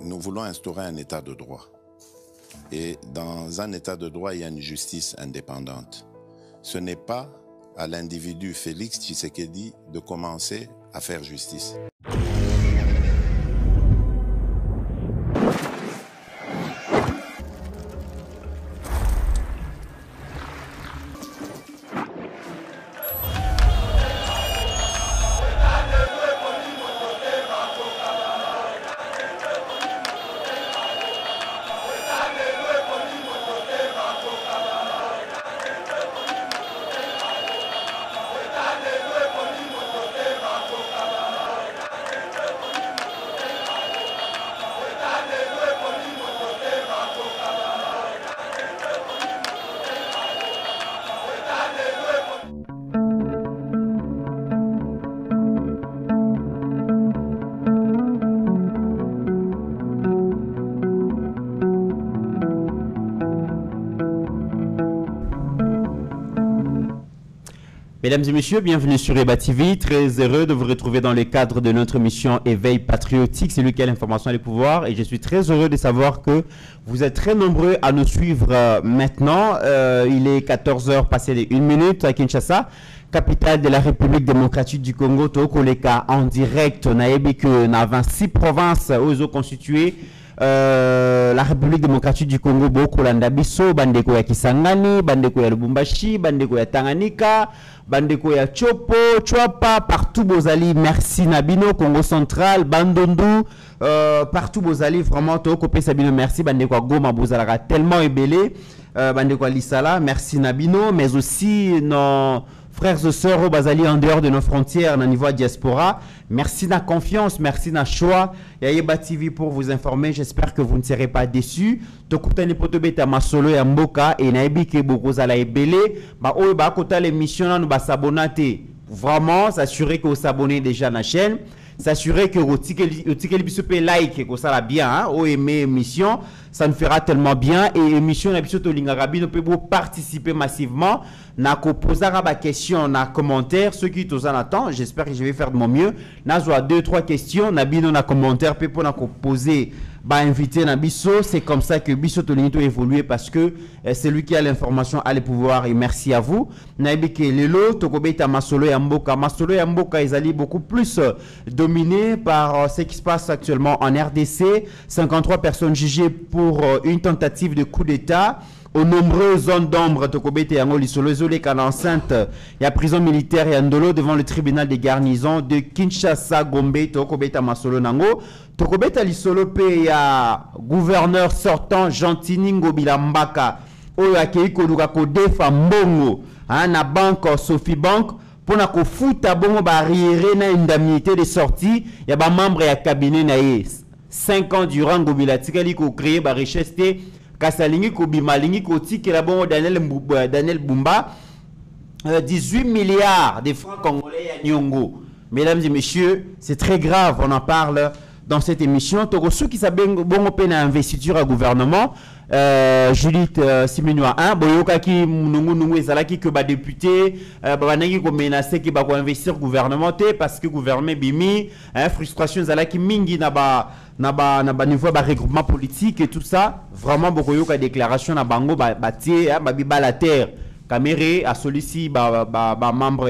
nous voulons instaurer un état de droit. Et dans un état de droit, il y a une justice indépendante. Ce n'est pas à l'individu Félix Tshisekedi de commencer à faire justice. Mesdames et messieurs, bienvenue sur EBA TV. Très heureux de vous retrouver dans le cadre de notre mission Éveil patriotique. C'est lui qui a l'information et le pouvoir. Et je suis très heureux de savoir que vous êtes très nombreux à nous suivre maintenant. Il est 14 h passé de 1 minute à Kinshasa, capitale de la République démocratique du Congo. Tokoleka en direct. On a ébi que dans 26 provinces où constituées. La République démocratique du Congo, beaucoup l'andabiso, bandeko ya Kisangani, bandeko ya Lubumbashi, bandeko ya Tanganyika, bandeko ya Chopo, Chwapa, partout Bozali, merci Nabino, Congo central, Bandundu, partout Bozali, vraiment, Tokopé Sabino, merci, bandeko ya Goma, Bozalaka, tellement ébélé, bandeko ya Lissala, merci Nabino, mais aussi nos frères et sœurs au Bazali en dehors de nos frontières, au niveau de diaspora. Merci de la confiance, merci de la choix. Yayeba TV pour vous informer. J'espère que vous ne serez pas déçus. Tokutani potobeta masolo ya mboka et naibi ke bokozala ebele. Ba oyo ba kota l'émission nous ba s'abonner. Vraiment, s'assurer que vous s'abonnez déjà à la chaîne. S'assurer que vous like, que ça va bien, hein, ou aimer émission, ça nous fera tellement bien. Et émission, nous pouvons participer massivement. N'a posé des questions, n'a commentaire, ceux qui sont en attente, j'espère que je vais faire de mon mieux. N'a 2-3 questions, n'a bien un commentaire, peut poser, inviter na biso. C'est comme ça que biso tolinito évoluer parce que c'est lui qui a l'information, a le pouvoir et merci à vous. Naibike lelo tokobeta masolo ya mboka, masolo ya mboka ezali beaucoup plus dominé par ce qui se passe actuellement en RDC. 53 personnes jugées pour une tentative de coup d'État. Aux nombreuses zones d'ombre, Tokobete Yango Lisolo Zolé Kana enceinte, il y a prison militaire et Andolo devant le tribunal des garnisons de Kinshasa, Gombe, Tokobeta Masolo Nango. Tokobeta Lisolo Pe, il y a gouverneur sortant Jantiningo Bilambaka, Oya Keiko Lugako Defa Mbongo, na banque Sophie Bank. Pour na ko futa bongo barrière na indemnité de sortie, il y a ba membre ya cabinet na 5 ans durant Gobila Tikali ko créer ba richesse Kasalingi Kobimalingi Koti Kelabon Daniel Bumba 18 milliards de francs congolais à Nyongo. Mesdames et messieurs, c'est très grave, on en parle dans cette émission. Ceux qui savent bon peine à investiture à gouvernement, Judith Siminwa 1, Boyoka qui Nungu Ezalaki que ba député, Babanagi ko menacé qui ba ko investir gouvernement parce que gouvernement bimi, frustration Zalaki mingi na ba niveau de regroupement politique et tout ça. Vraiment beaucoup de déclaration na bango batie ba la terre caméré à solliciter membre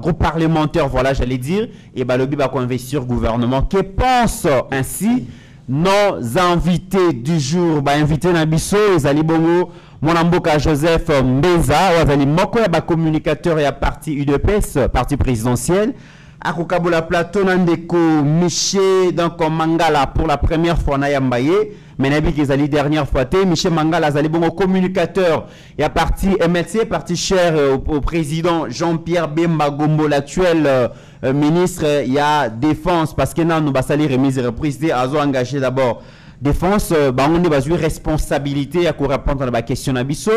groupe parlementaire, voilà j'allais dire, et lobby va investir gouvernement. Que pense ainsi nos invités du jour? Invité Nabiso ezali bongo Monamboka Joseph Mbeza, Wazali Moko ya communicateur et à parti UDPS, parti présidentiel. Akokabola Plateau Nandeko Miché donc Mangala pour la première fois na Yambaye, mais nabi kezali dernière fois té Miché Mangala zali bongo communicateur et à parti MLC, parti cher au président Jean-Pierre Bemba Gombo, l'actuel ministre il y a défense parce que nous basali remise et reprise azo engagé d'abord défense, on a besoin de responsabilité à répondre à la question Nabiso.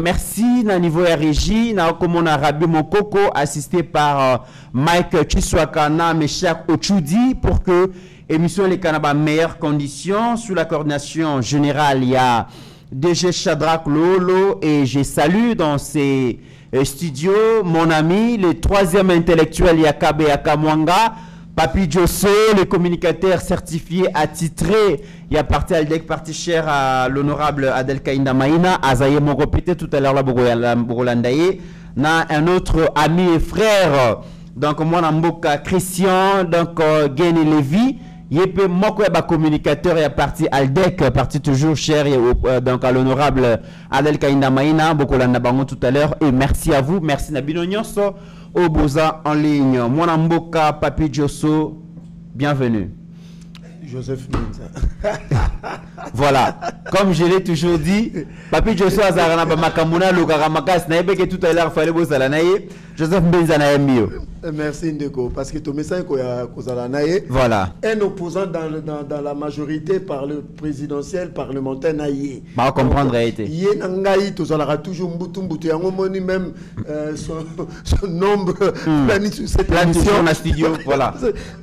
Merci na niveau de régie, na comme on a Rabi Mokoko assisté par Mike Chiswakana, Meshak Ochudi pour que émission les Canaba meilleures conditions. Sous la coordination générale, il y a DG Shadrach Lolo et je salue dans ces studios mon ami, le troisième intellectuel Yakabe Yakamwanga. Papi Diosso, le communicateur certifié attitré, il y a parti Aldec, parti cher à l'honorable Adel Kainda Maïna, Azaye Mogopete, tout à l'heure la Bogolandaye, na un autre ami et frère, donc moi Namboka Christian, donc Geni Lévy, Yépe Moko Eba communicateur, il y a parti Aldec, parti toujours cher, donc à l'honorable Adel Kainda Maïna, Bokolanda Bango tout à l'heure, et merci à vous, merci Nabino Nyonso. Au Boza en ligne. Mwanamboka, Papi Diosso, bienvenue. Joseph Menza. Voilà, comme je l'ai toujours dit, Papi Diosso Azarana Bamakamuna, Logaramakas, Naebeke tout à l'heure, fallait bosser la naïe. Joseph Menza Naemio. Merci Ndeko, parce que ton message est voilà. Un opposant dans la majorité par le présidentiel parlementaire naïe. Bah, comprendre a été. Yé Nangaï, tu as toujours Mbutumbutu, un moment même son nombre planifié sur cette émission. Studio, voilà.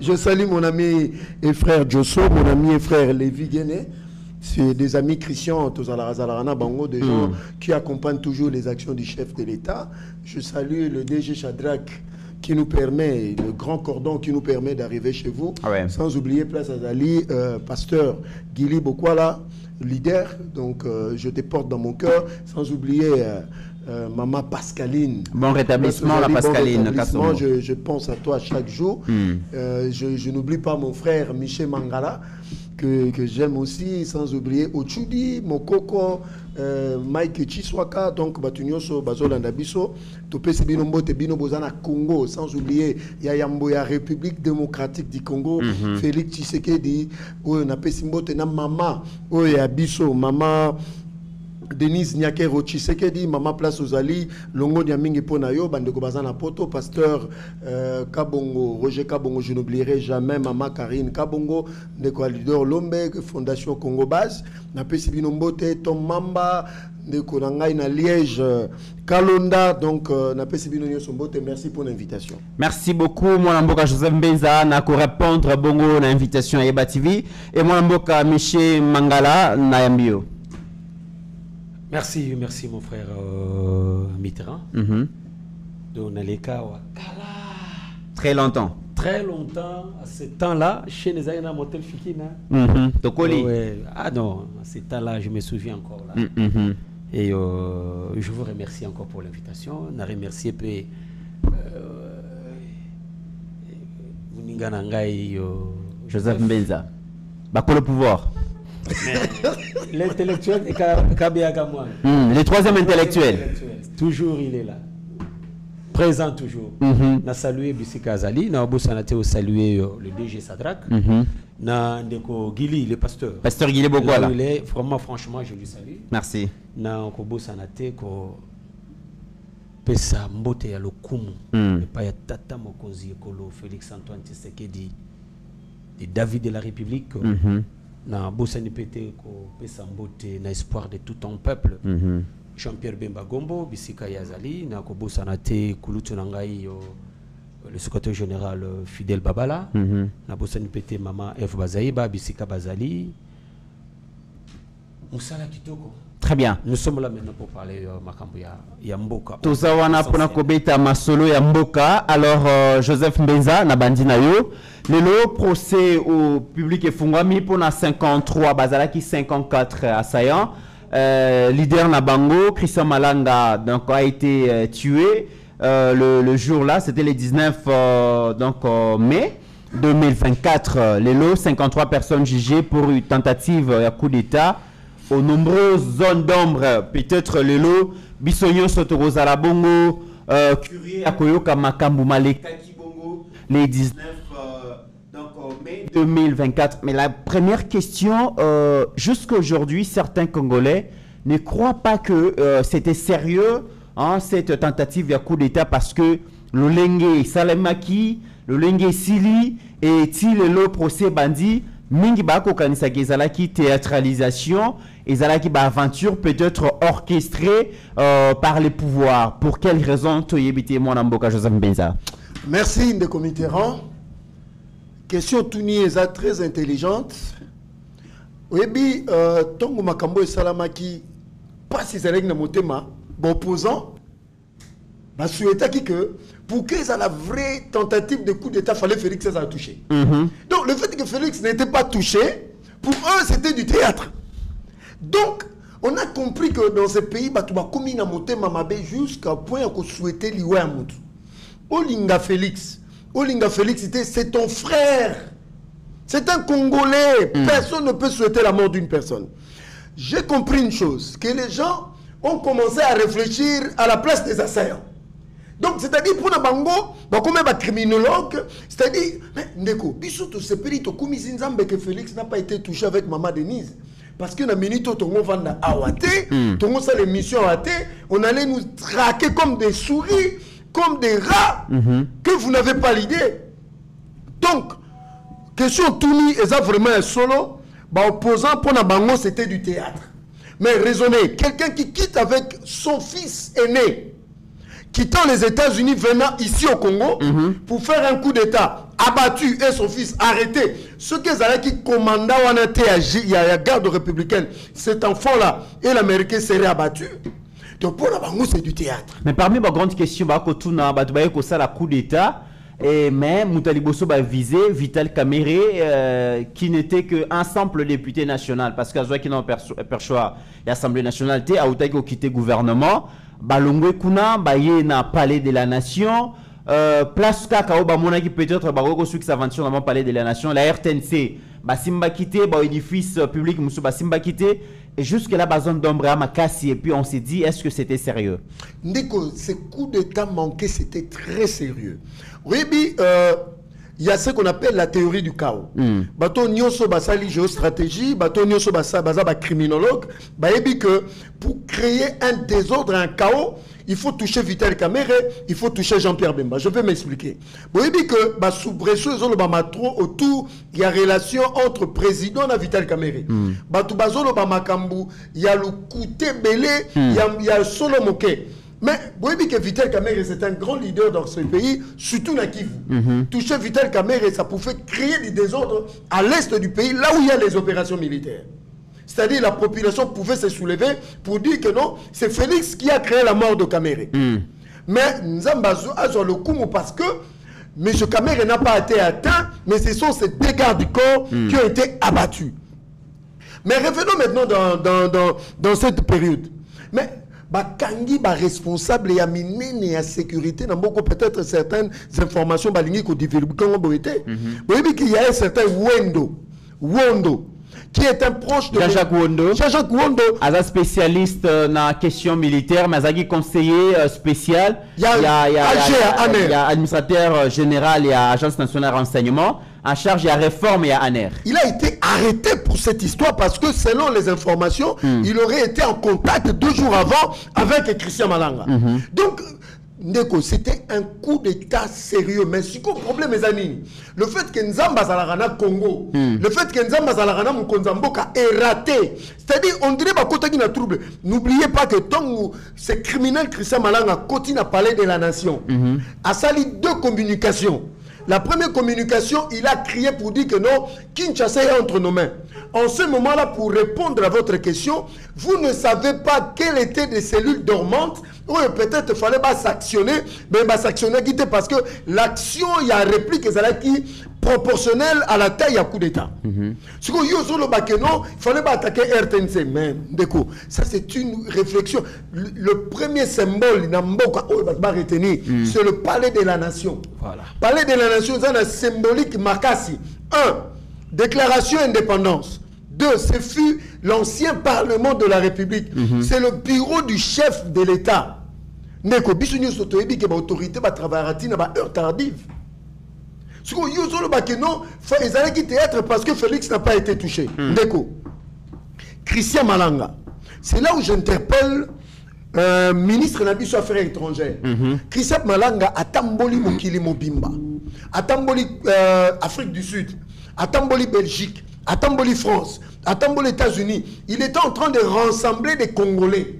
Je salue mon ami et frère Diosso, mon ami et frère Lévi Guéné. C'est des amis chrétiens, Bango, des gens qui accompagnent toujours les actions du chef de l'État. Je salue le DG Shadrach qui nous permet, le grand cordon qui nous permet d'arriver chez vous. Ah ouais. Sans oublier Place Azali, pasteur Gili Bokwala, leader. Donc je te porte dans mon cœur. Sans oublier Maman Pascaline. Bon rétablissement, la Pascaline. Bon rétablissement, je pense à toi chaque jour. Je n'oublie pas mon frère Michel Mangala, que j'aime aussi, sans oublier Ochudi, Mokoko, Mike Chiswaka, donc Batunyoso, Bazolanda Biso, Topesi Binombo, Tebino Bozana Congo, sans oublier Yayamboya, République démocratique du Congo, Félix Tshisekedi, Napesimbo, Tena Mama, Oya Biso, Mama. Denise Nyakero Tshisekedi, Mama Place Ozali, Longo Nyamingi Ponayo, Bandeko Bazana Poto, Pasteur Kabongo, Roger Kabongo, je n'oublierai jamais Mama Karine Kabongo, Ndeko Alidor Lombeg, Fondation Congo Base, Napesi Binombote, Tom Mamba, Ndeko Nangai na Liège, Kalonda, donc Napesi Binonyo Sombote, merci pour l'invitation. Merci beaucoup, Mwanamboka Joseph Mbenza, na ko répondre bongo na invitation à Eba TV, et Mwanamboka Miché Mangala, na Yambio. Merci, merci mon frère Mitterrand. Donc, très longtemps. Très longtemps, à ce temps-là, chez les Aïna Motel Fikina. Ah non, à ce temps-là, je me souviens encore là. Et je vous remercie encore pour l'invitation. Je remercie Joseph Mbenza. Bako le pouvoir. L'intellectuel est Kabiaga moi. Le troisième intellectuel. Toujours il est là. Présent toujours. Na salué Bissika Azali, na Obosanate au salué le DG Sadrak, na Ndeko Gili le pasteur. Pasteur Gili Bokwala. Vraiment franchement je lui salue. Merci. Na Obosanate ko pesa mbote ya lokumu. Pa ya tata mokonzi ekolo Félix Antoine Tshisekedi de David de la République. Na Bosani Pété ko pesa mbote na espoir de tout un peuple. Jean-Pierre Bemba Gombo, Bissika Yazali, na ko bosana te kulutu nangai le secrétaire général Fidel Babala, na Bosani Pété Maman F Bazaïba, Bissika Bazali. Moussala Kitoko. Très bien. Nous sommes là maintenant pour parler Makambo ya Mboka. Tout ça wana pona kobeta masolo ya Mboka. Alors Joseph Mbenza na bandina yo. Le procès au public est fungami pour 53, Bazalaki 54 assaillants. Leader Nabango, Christian Malanga donc, a été tué le jour-là, c'était le 19 mai 2024. Les lots, 53 personnes jugées pour une tentative à coup d'État. Aux nombreuses zones d'ombre, peut-être le lot, Bissonyo Sotorozala Bongo, Curie Akoyoka Makambu Maleka Kibongo, les 19 mai 2024. Mais la première question, jusqu'à aujourd'hui, certains Congolais ne croient pas que c'était sérieux, hein, cette tentative de coup d'État, parce que le Lengue Salemaki, le Lengue Sili et le procès bandit, mingi bako kanisa ezalaki théâtralisation, ezalaki ba aventure peut-être orchestrée par les pouvoirs. Pour quelles raisons toyebite mwana mboka Joseph Mbenza? Merci Ndeko Mitterrand. Question Touni est très intelligente. Oui, Tongo Makambo et Salamaki, pas si c'est na motema, bon opposant, souhaité que pour que ça la vraie tentative de coup d'État, fallait Félix César toucher. Donc le fait que Félix n'était pas touché, pour eux c'était du théâtre. Donc on a compris que dans ce pays, tu vas commis na moté mamabe jusqu'à point qu'on souhaitait liouer à Moutou. Olinga Félix, c'est ton frère. C'est un Congolais. Personne ne peut souhaiter la mort d'une personne. J'ai compris une chose, que les gens ont commencé à réfléchir à la place des assaillants. Donc, c'est-à-dire, pour les bango, comme un criminologue, c'est-à-dire, mais Ndeko, bisoto se perito kumizinzambe que Félix n'a pas été touché avec Maman Denise. Parce que dans minute tongo vanda awate, tongo ça l'émission awate, on allait nous traquer comme des souris, comme des rats, que vous n'avez pas l'idée. Donc, question Toumi, et ça vraiment un solo, opposant pour la bango, c'était du théâtre. Mais raisonnez, quelqu'un qui quitte avec son fils aîné, quittant les États-Unis, venant ici au Congo, pour faire un coup d'État, abattu et son fils arrêté. Ce que Zalaki commanda il y a la garde républicaine, cet enfant-là et l'Américain serait abattu. Donc pour la bango, c'est du théâtre. Mais parmi les grandes questions, ça la coup d'État, mais Moutaliboso va viser Vital Kamere, qui n'était qu'un simple député national, parce qu'à qui n'a perçoit l'Assemblée nationale, a Outaïko quitté le gouvernement, Balongwe Kuna, Baye na palais de la nation, place Kakao, Bamona qui peut-être Baroko ceux qui s'aventurent dans le palais de la nation, la RTNC, Basimba quitté, édifice public, Moussou Basimba quitté, et jusque-là, Bazon d'Ombre Makassi, et puis on s'est dit, est-ce que c'était sérieux? Ndeko, ce coup d'État manqué, c'était très sérieux. Oui, il y a ce qu'on appelle la théorie du chaos. Bato Nyoso Basali géostratégie, Bato Nyoso Basaba criminologue, baébi que pour créer un désordre, un chaos, il faut toucher Vital Kamere, il faut toucher Jean-Pierre Bemba. Je vais m'expliquer. Baébi que sous-bresso, ils ont le bamatro autour, il y a relation entre président et Vital Kamere. Bato Bazolo Bamakambu, il y a le côté belé, il y a le solo moqué. Mais vous voyez que Vital Kamere, c'est un grand leader dans ce pays, surtout dans Kivu. Toucher Vital Kamere, ça pouvait créer des désordres à l'est du pays, là où il y a les opérations militaires. C'est-à-dire la population pouvait se soulever pour dire que non, c'est Félix qui a créé la mort de Kamere. Mais Nzambazo a le coup parce que M. Kamere n'a pas été atteint, mais ce sont ces dégâts du corps qui ont été abattus. Mais revenons maintenant dans cette période. Mais Kangi ba responsable ya minene ya sécurité na mboko peut-être certaines informations balingi ko développer comme boité. Oui, qu'il y a un certain Wondo qui est un proche de Jean-Jacques Wondo. Jean-Jacques Wondo, un spécialiste dans la question militaire, mais un conseiller spécial. Il y a administrateur général et agence nationale de renseignement. En charge, il y a réforme et à ANER. Il a été arrêté pour cette histoire parce que selon les informations, il aurait été en contact 2 jours avant avec Christian Malanga. Donc, Ndeko, c'était un coup d'État sérieux. Mais ce qu'on problème, mes amis, le fait que Nzamba Zalarana Congo, le fait que Nzamba Zalarana Mkonzamboka est raté, c'est-à-dire, on dirait qu'il y a trouble. N'oubliez pas que tant ce criminel Christian Malanga continue à parler de la nation, a sali 2 communications. La première communication, il a crié pour dire que non, Kinshasa est entre nos mains. En ce moment-là, pour répondre à votre question, vous ne savez pas quelles étaient des cellules dormantes où peut-être il fallait pas s'actionner, mais s'actionner parce que l'action, il y a une réplique qui proportionnelle à la taille à coup d'État. Ce qu'il fallait pas attaquer RTNC. Mais ça c'est une réflexion. Le premier symbole, c'est le palais de la nation. Voilà. Palais de la nation, c'est un symbolique Makassi. 1. Déclaration d'indépendance. 2. Ce fut l'ancien Parlement de la République. C'est le bureau du chef de l'État. Neko bisunius autorité que l'autorité va travailler à heure tardive. Ce qu'on use le bakeno, ils allaient quitter théâtre parce que Félix n'a pas été touché. Neko. Christian Malanga. C'est là où j'interpelle ministre Nabiso Affaires étrangères. Christian Malanga a Tamboli Mokili Mobimba, a Tamboli Afrique du Sud, a Tamboli Belgique, a Tamboli France, à Tamboli États-Unis. Il était en train de rassembler des Congolais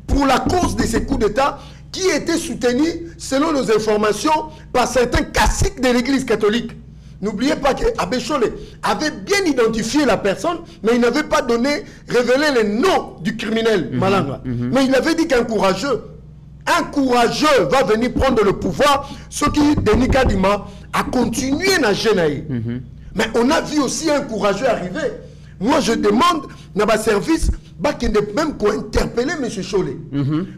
pour la cause de ces coups d'État qui étaient soutenus, selon nos informations, par certains caciques de l'Église catholique. N'oubliez pas qu'Abbé Cholé avait bien identifié la personne, mais il n'avait pas révélé le nom du criminel Malanga. Mais il avait dit qu'un courageux, Un courageux va venir prendre le pouvoir, ce qui, Denis Kadima, a continué à gêner. Mais on a vu aussi un courageux arriver. Moi, je demande dans ma service qu'il ne même qu'on interpeller M. Cholé.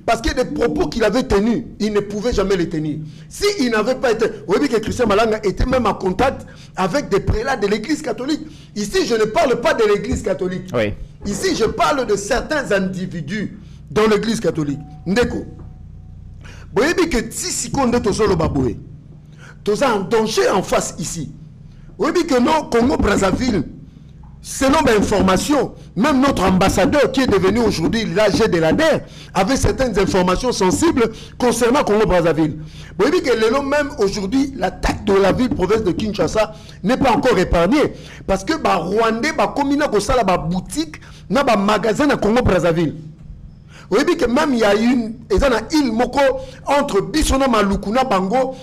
Parce que des propos qu'il avait tenus, il ne pouvait jamais les tenir. S'il n'avait pas été... Vous voyez que Christian Malanga était même en contact avec des prélats de l'église catholique. Ici, je ne parle pas de l'église catholique. Oui. Ici, je parle de certains individus dans l'église catholique. Ndeko. Vous voyez que si Sikonde Tozolo Baboué, Toza en danger en face ici. Vous voyez que non, Congo-Brazzaville, selon mes informations, même notre ambassadeur qui est devenu aujourd'hui l'AG de l'ADER avait certaines informations sensibles concernant Congo-Brazzaville. Vous voyez que le même aujourd'hui, l'attaque de la ville province de Kinshasa n'est pas encore épargnée. Parce que les Rwandais, les communes, les boutiques, les magasins à Congo-Brazzaville. Vous voyez que même il y a une île moko entre Bissona Malukuna Bango,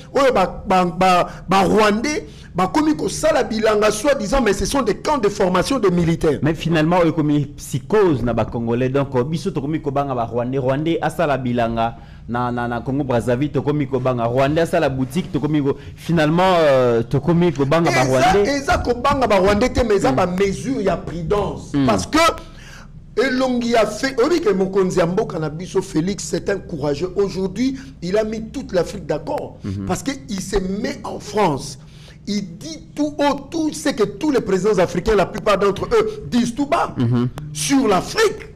Rwandais, soi disant, mais ce sont des camps de formation de militaires. Mais finalement, il y a une psychose na Congolais. Donc, biso to komi ko banga ba Rwandais asala bilanga na Congo Brazzaville to komi ko banga Rwandais asala boutique to komi ko finalement to komi ko banga ba Rwandais. Eza ko banga ba Rwandais te mais ça ba mesure ya prudence parce que Elongi a fait, oui que Mokonzi Amboka Nabiso Félix, c'est un courageux. Aujourd'hui, il a mis toute l'Afrique d'accord. Parce qu'il se met en France. Il dit tout haut, tout ce que tous les présidents africains, la plupart d'entre eux, disent tout bas sur l'Afrique.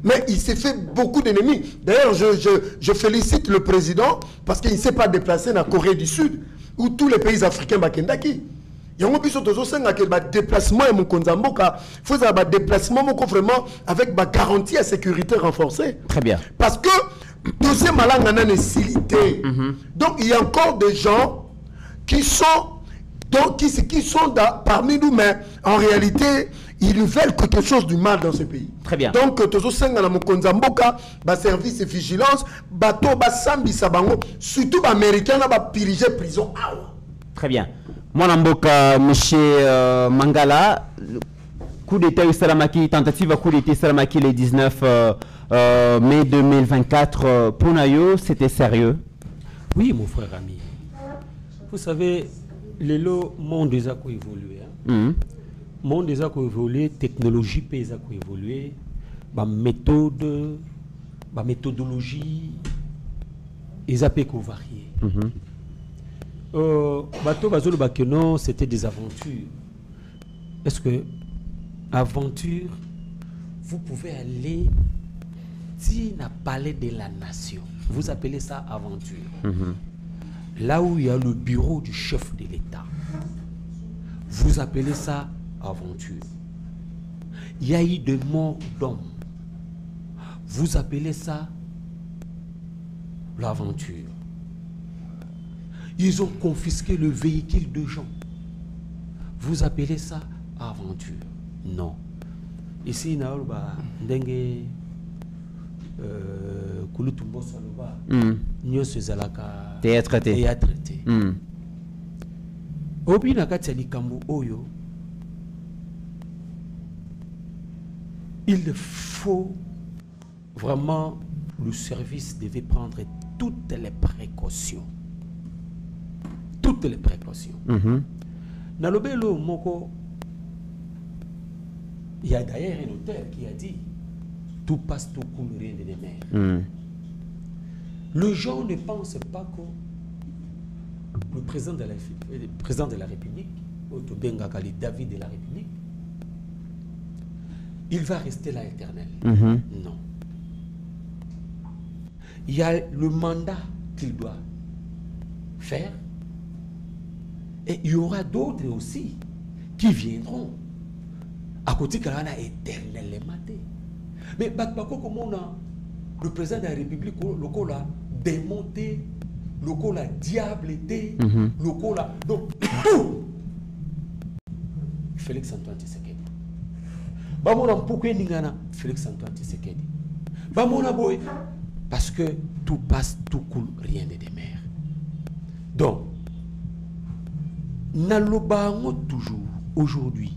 Mais il s'est fait beaucoup d'ennemis. D'ailleurs, je félicite le président parce qu'il ne s'est pas déplacé dans la Corée du Sud, où tous les pays africains bakendaki. Il y a un déplacement et mon konzamboka, il faut un déplacement vraiment avec ma garantie à sécurité renforcée. Très bien. Parce que deuxième langue en a silité. Donc il y a encore des gens qui sont parmi nous, mais en réalité ils veulent quelque chose du mal dans ce pays. Très bien. Donc tozo senga na mokonzamboka ba service et vigilance bato ba sambi sabango surtout ba américain na ba piriger prison awa. Très bien. Mwanamboka, monsieur Mangala, coup d'état Salamaki, tentative à coup d'état Salamaki le 19 mai 2024, pour Nayo, c'était sérieux? Oui, mon frère ami. Vous savez, le monde des a évolué. Monde des a évolué, technologie pays a évolué, méthode, méthodologie, ils a varié. Bateau Bazolo Bakeno, c'était des aventures. Est-ce que aventure, vous pouvez aller si n'a parlé de la nation, vous appelez ça aventure. Là où il y a le bureau du chef de l'État, vous appelez ça aventure. Il y a eu des morts d'hommes, vous appelez ça l'aventure. Ils ont confisqué le véhicule de gens. Vous appelez ça aventure? Non. Ici, Naoba, Ndenge, Kulutumbo Saloba, Nyo Sezalaka, Théâtre. Obi Nakatiali Kambu Oyo, il faut vraiment, le service devait prendre toutes les précautions. Toutes les précautions. Nalobelo Moko, il y a d'ailleurs un auteur qui a dit tout passe, tout coule, rien de mer. Le gens ne pense pas que le président de la République, Otobenga Kali David de la République, il va rester là éternel. Non. Il y a le mandat qu'il doit faire. Et il y aura d'autres aussi qui viendront à côté de la éternellement. Mais comment le président de la République le a démonté, le a diableté, le a... Donc, tout Félix Antoine Tshisekedi. Pourquoi Félix Antoine Tshisekedi? Parce que tout passe, tout coule, rien ne démère. Donc, Nalobango toujours aujourd'hui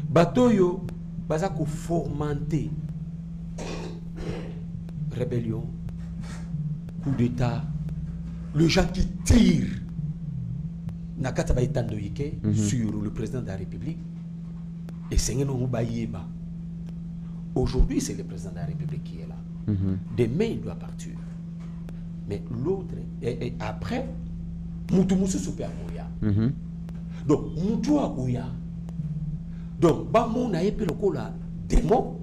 batoyo bazako fomenter rébellion coup d'État, les gens qui tirent sur le président de la République, et c'est aujourd'hui, c'est le président de la République qui est là. Demain, il doit partir. Mais l'autre, et après, Moutoumousou Super Mouya. Donc, Moutou Akouya. Donc, Bamon a épé le cola démon,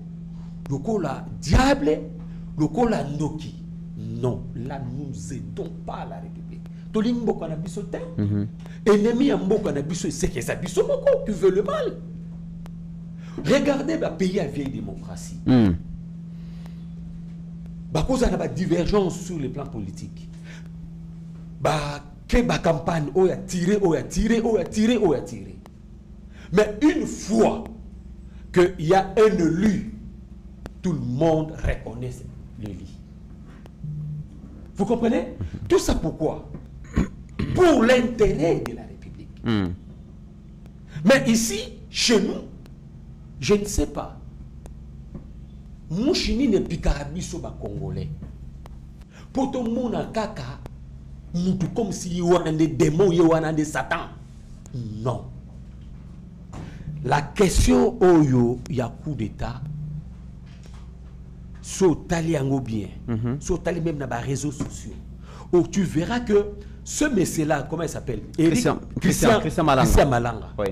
le cola diable, le cola Noki. Non, là, nous aidons pas la République. Tolimbo Kanabisote, ennemi Ambo Kanabiso, c'est que ça bisomoko, tu veux le mal. Regardez le pays à vieille démocratie. Cause de la divergence sur le plan politique. Que la campagne a tiré. Mais une fois qu'il y a un élu, tout le monde reconnaît l'élu. Vous comprenez? Tout ça pourquoi? Pour l'intérêt de la République. Mais ici, chez nous, je ne sais pas. Mouchini ne pikarabiso ba Congolais. Pour tout le monde en caca, nous comme si y a des démons, y a des satans. Non. La question oyo y a coup d'État. Sotali ango bien. Sotali même dans les réseaux sociaux. Où tu verras que ce monsieur-là, comment il s'appelle? Christian Malanga. Oui.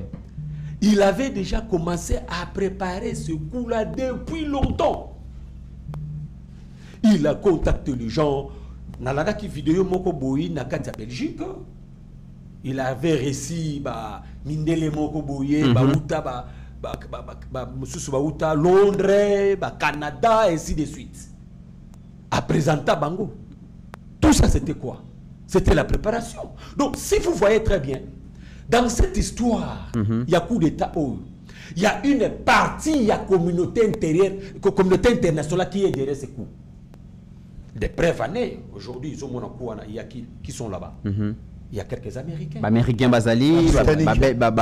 Il avait déjà commencé à préparer ce coup-là depuis longtemps. Il a contacté les gens. Nalada qui vidéo moko boyi na kati ya Belgique. Il avait réussi Mindele moko boye Uta Londres, Canada et ainsi de suite. À présenter Bango. Tout ça c'était quoi? C'était la préparation. Donc si vous voyez très bien, dans cette histoire, il y a coup d'État. Il y a une partie, il y a communauté intérieure, communauté internationale qui est derrière ces coups. Des preuves années, aujourd'hui, il y a qui sont là-bas. Il y a quelques Américains. Américains Bazali,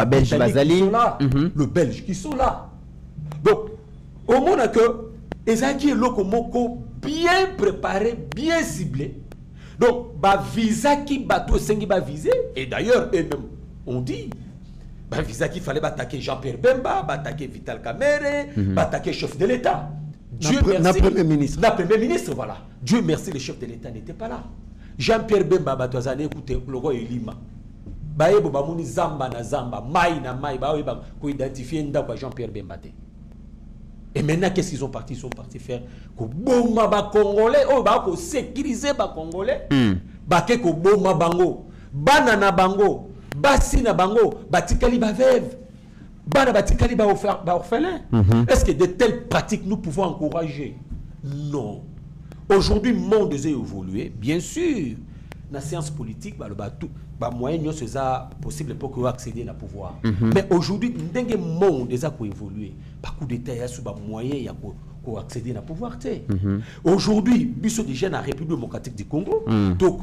Belges Bazali. Le Belge qui sont là. Donc, au monde que Ezaki et Lokomoko bien préparé, bien ciblé. Donc, visa qui bateau sengi visé. Et d'ailleurs, eux-mêmes, on dit, visa qu'il fallait attaquer Jean-Pierre Bemba, attaquer Vital Kamerhe, attaquer chef de l'État. Dieu merci. Premier ministre, voilà. Dieu merci, le chef de l'État n'était pas là. Jean-Pierre Bemba, Batouazane, écoutez, le roi Elima. Baebo Bamouni Zamba na Zamba, Maï na Maï, pour identifier Ndakwa Jean-Pierre Bemba. Et maintenant, qu'est-ce qu'ils sont partis? Ils sont partis faire que Boma ba Congolais, ko sécuriser ba Congolais, ke ko Boma Bango, Banana Bango. Basi na bango, batikali ba veuve, bana batikali ba orphelin. Est-ce que de telles pratiques nous pouvons encourager? Non. Aujourd'hui, le monde a évolué, bien sûr. La science politique, le moyen c'est possible pour accéder au pouvoir. Mais aujourd'hui, le monde a évolué. Par coup d'État, il y a des moyens pour accéder au pouvoir. Aujourd'hui, biso des jeunes à la République démocratique du Congo, donc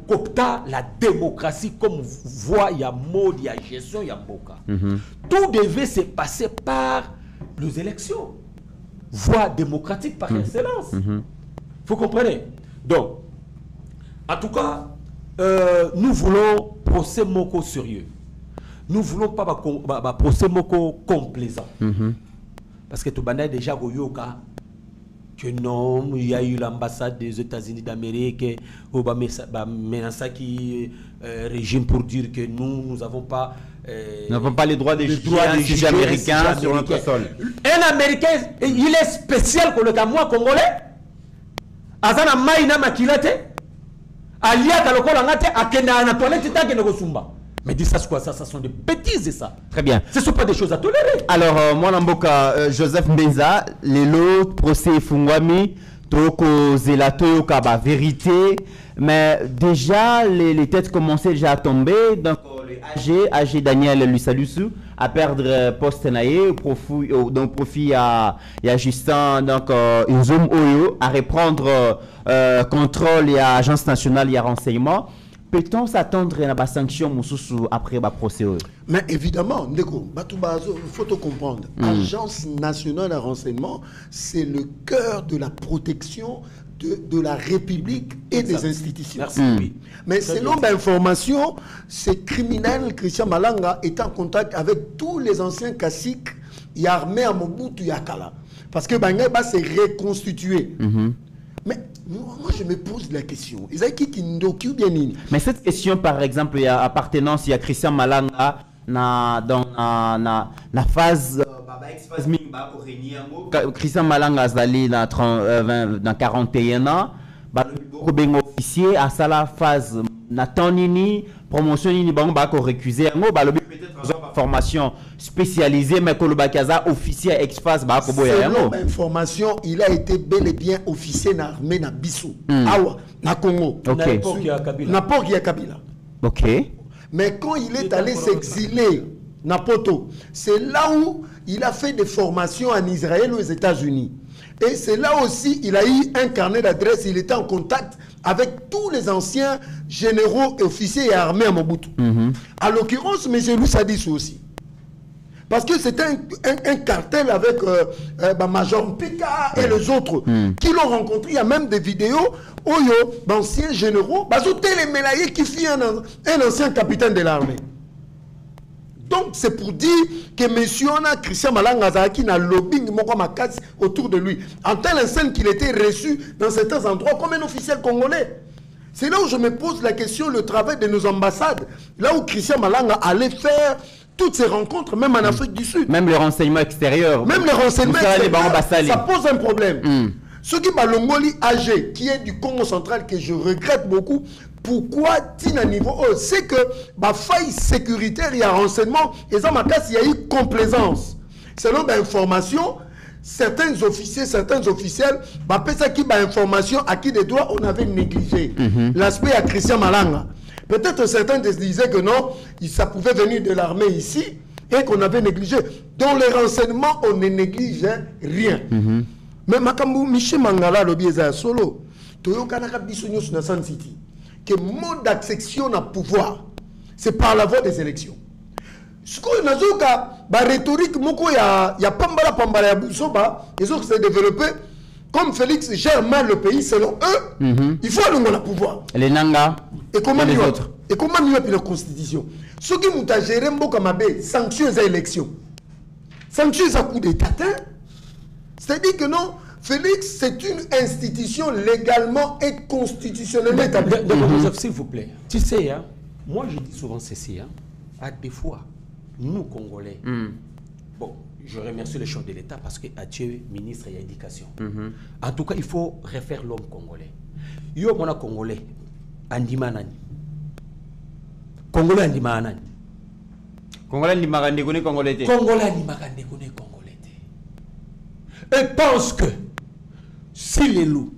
copta la démocratie comme voie, il y a mode, il y a gestion, il y a boka. Tout devait se passer par les élections. Voie démocratique par excellence. Vous comprenez? Donc, en tout cas, nous voulons procès moko sérieux. Nous ne voulons pas procès moko complaisant. Parce que tout le monde a déjà goyoka que non, il y a eu l'ambassade des États-Unis d'Amérique, qui régime pour dire que nous n'avons pas les droits des juges américains sur notre sol. Un Américain, il est spécial pour le Cameroun congolais. Azana maïna makilate, alia kalokolo ngate, akena na toilette ta kene kosumba. Mais dis ça quoi, ça sont des bêtises ça. Très bien. Ce ne sont pas des choses à tolérer. Alors, moi Namboka, Joseph Mbenza, les procès Fungwami, Toko Zelato Kaba vérité, mais déjà les têtes commençaient déjà à tomber. Donc le AG Daniel Lusalusu à perdre poste naïe, profit à Justin donc Uzum Oyo à reprendre contrôle et à agence nationale et à renseignement. Peut-on s'attendre à la sanction après le procès? Mais évidemment, il faut te comprendre. Agence nationale de renseignement, c'est le cœur de la protection de la République et des institutions. Merci. Oui. Mais selon l'information, c'est criminel. Christian Malanga est en contact avec tous les anciens caciques et armés à Mobutu Yakala. Parce que Bangaba s'est reconstitué. Mais moi, je me pose la question. Mais cette question, par exemple, il y a appartenance, il y a Christian Malanga dans la phase. Christian Malanga Azali dans 41 ans. Le officier à la phase Natanini, promotion ni bango ba ko récuser ngo ba lobi peut-être formation spécialisée mais ko le bakaza officier ex-phase ba ko boya ngo. Information, il a été bel et bien officier na armée na Bissau. Awa na Congo. Na Port ya Kabila. OK. Mais quand il est allé s'exiler na Poto, c'est là où il a fait des formations en Israël ou aux États-Unis. Et c'est là aussi il a eu un carnet d'adresse, il était en contact avec tous les anciens généraux, officiers et armés à Mobutu. À l'occurrence, M. Loussadis aussi. Parce que c'était un cartel avec Major Pika et les autres qui l'ont rencontré. Il y a même des vidéos où d'anciens généraux, les mélaillés qui fit un ancien capitaine de l'armée. Donc c'est pour dire que M. Christian Malanga qui n'a lobbying autour de lui, en telle scène qu'il était reçu dans certains endroits comme un officiel congolais. C'est là où je me pose la question, le travail de nos ambassades, là où Christian Malanga allait faire toutes ces rencontres, même en Afrique du Sud. Même les renseignements extérieurs. Même les renseignements extérieurs, ça pose un problème. Ce qui m'a Longoli AG, qui est du Congo central, que je regrette beaucoup, pourquoi Tina niveau c'est que ma faille sécuritaire, il y a renseignement, et ça m'a cassé, il y a eu complaisance. Selon l'information, certains officiers, certains officiels, ça qui m'a information à qui des droits on avait négligé. L'aspect à Christian Malanga. Peut-être certains disaient que non, ça pouvait venir de l'armée ici, et qu'on avait négligé. Dans les renseignements, on ne négligeait rien. Mais Makambu Michel Mangala l'obieza solo Toyo Kanaka Bisonyo sur San City que mode d'accession à pouvoir c'est par la voie des élections. Ce qu'on a la rhétorique moko ya pambala ya busoba les autres s'est développé comme Félix gère mal le pays selon eux. Il faut aller dans le pouvoir. Les Nanga et comment les autres. Et comment mieux la constitution. Ce qui nous a géré mboka mabe sanctions à élections. Sanctions à coup d'état. C'est-à-dire que non, Félix, c'est une institution légalement et constitutionnellement établie. S'il vous plaît, tu sais, hein, moi je dis souvent ceci, hein, à des fois, nous Congolais, bon, je remercie le chef de l'État parce que Dieu, ministre et éducation. En tout cas, il faut refaire l'homme congolais. Yo, mon Congolais, Andima Nani. Congolais Andima Nani. Congolais Andima Nani, Congolais. Congolais Andima Nani, Congolais. Et pense que si les loups,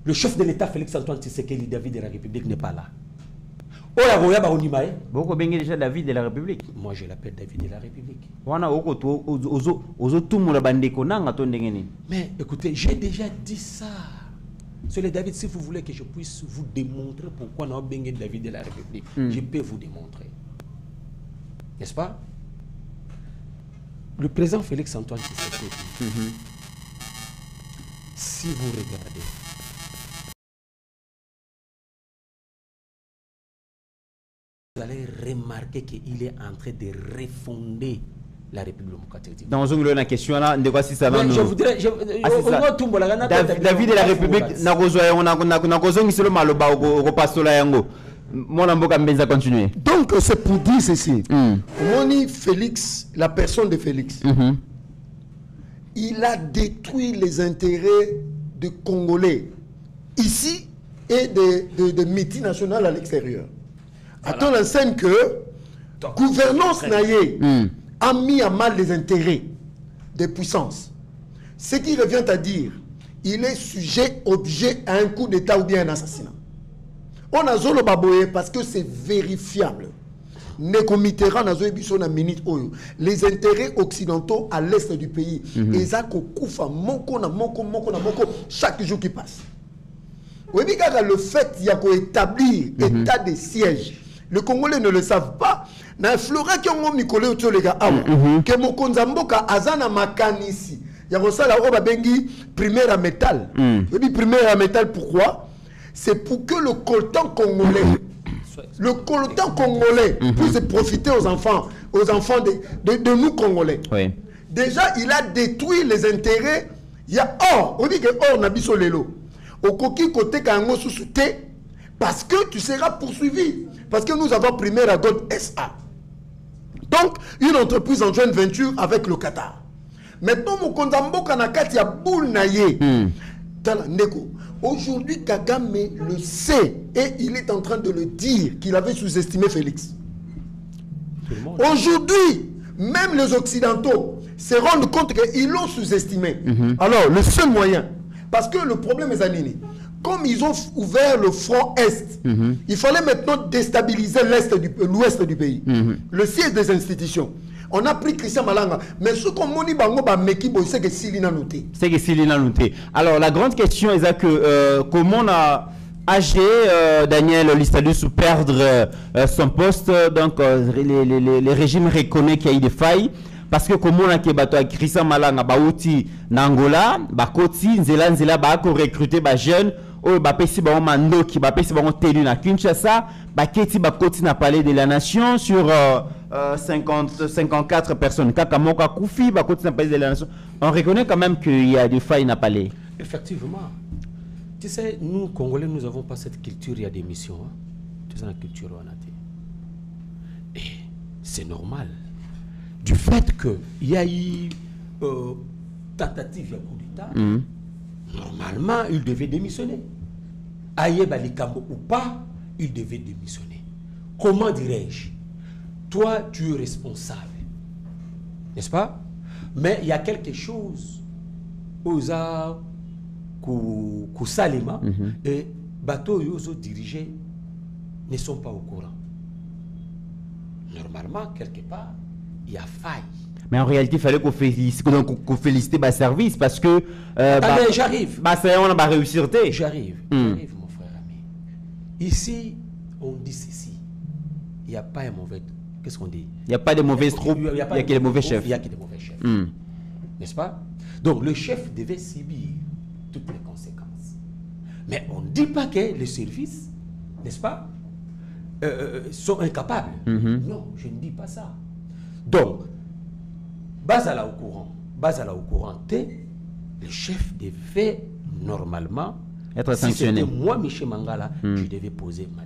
le chef de l'État Félix Antoine Tshisekedi David de la République n'est pas là. Beaucoup bien déjà David de la République. Moi je l'appelle David de la République. Mais écoutez, j'ai déjà dit ça. Sur les David, si vous voulez que je puisse vous démontrer pourquoi on a besoin de David de la République, je peux vous démontrer. N'est-ce pas? Le président Félix Antoine Tshisekedi, si vous regardez, vous allez remarquer qu'il est en train de refonder la République démocratique. Dans une question là, de quoi si ça va nous... Je voudrais... David de la République, donc c'est pour dire ceci. Moni Félix, la personne de Félix, il a détruit les intérêts des Congolais ici et des multinationales à l'extérieur. Attends la scène que gouvernance naïe a mis à mal les intérêts des puissances. Ce qui revient à dire, il est sujet, objet à un coup d'État ou bien un assassinat. On a zolo baboye parce que c'est vérifiable. Les intérêts occidentaux à l'est du pays. Chaque jour qui passe. Le fait qu'il y a établir état de siège, les Congolais ne le savent pas. Na flora qui ont mis collé autour les gars que Mokonzamboka azana makanisi Il y a ça là, on va bengi primaire à métal. Je dis primaire à métal, pourquoi? C'est pour que le coltan congolais, puisse profiter aux enfants de nous Congolais. Oui. Déjà, il a détruit les intérêts. Il y a or. On dit que or n'a pas lelo. Au coquille côté kango sous-souté, parce que tu seras poursuivi. Parce que nous avons primaire à God SA. Donc, une entreprise en joint venture avec le Qatar. Maintenant, mon Konzambo Kanakati a boule naïe. Aujourd'hui, Kagame le sait et il est en train de le dire qu'il avait sous-estimé Félix. Aujourd'hui, même les Occidentaux se rendent compte qu'ils l'ont sous-estimé. Alors, le seul moyen, parce que le problème est Zanini, comme ils ont ouvert le front Est, il fallait maintenant déstabiliser l'Ouest du pays. Le siège des institutions. On a pris Christian Malanga, mais ce qu'on m'a dit, c'est que Silina noté. C'est que Silina noté. Alors, la grande question est que comment on a âgé Daniel Lissadus ou perdre son poste, donc les régimes reconnaissent qu'il y a eu des failles. Parce que comme on a kebato Christian Malanga bauti n'Angola, bakoti nzela bako recruter ba jeune o ba pesi ba mando ki ba pesi ba tenu na Kinshasa, baketi bakoti na palais de la nation sur 54 personnes. Kaka moka Koufi bakoti na palais de la nation. On reconnaît quand même qu'il y a des failles na palais. Effectivement. Tu sais, nous Congolais, nous n'avons pas cette culture, il y a des missions. Hein? Tu sais la culture on a dit. Et c'est normal. Du fait qu'il y a eu tentative de coup d'État, normalement, il devait démissionner. Aïe Balikambo ou pas, il devait démissionner. Comment dirais-je? Toi, tu es responsable. N'est-ce pas? Mais il y a quelque chose aux Salima et bateaux et dirigés ne sont pas au courant. Normalement, quelque part, il y a faille. Mais en réalité, il fallait qu'on félicite le service parce que... Attendez, j'arrive. On va réussir. J'arrive, mon frère ami. Ici, on dit ceci. Il n'y a pas un mauvais... Qu'est-ce qu'on dit? Il n'y a pas de mauvaises troupes, il n'y a que des mauvais chefs. Il n'y a que des mauvais chefs. N'est-ce pas? Donc, le chef devait subir toutes les conséquences. Mais on ne dit pas que les services, n'est-ce pas, sont incapables. Non, je ne dis pas ça. Donc, Bazala au courant, le chef devait normalement être sanctionné. Si moi, Michel Mangala, je devais déposer ma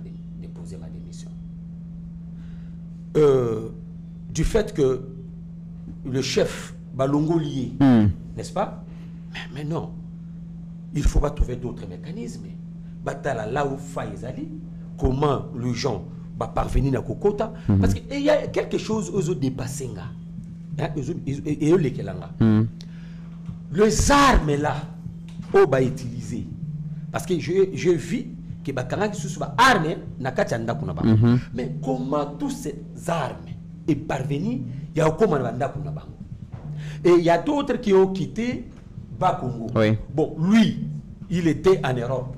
démission. Du fait que le chef Balongo lié, n'est-ce pas? Mais non, il ne faut pas trouver d'autres mécanismes. Batala là où Faïzali, comment les gens va parvenir à Kokota, parce qu'il y a quelque chose aux autres dépassés. Les armes là, on va utiliser. Parce que je vis que les armes mais comment toutes ces armes est parvenues, il y a et il y a d'autres qui ont quitté Bakongo. Oui. Bon, lui, il était en Europe.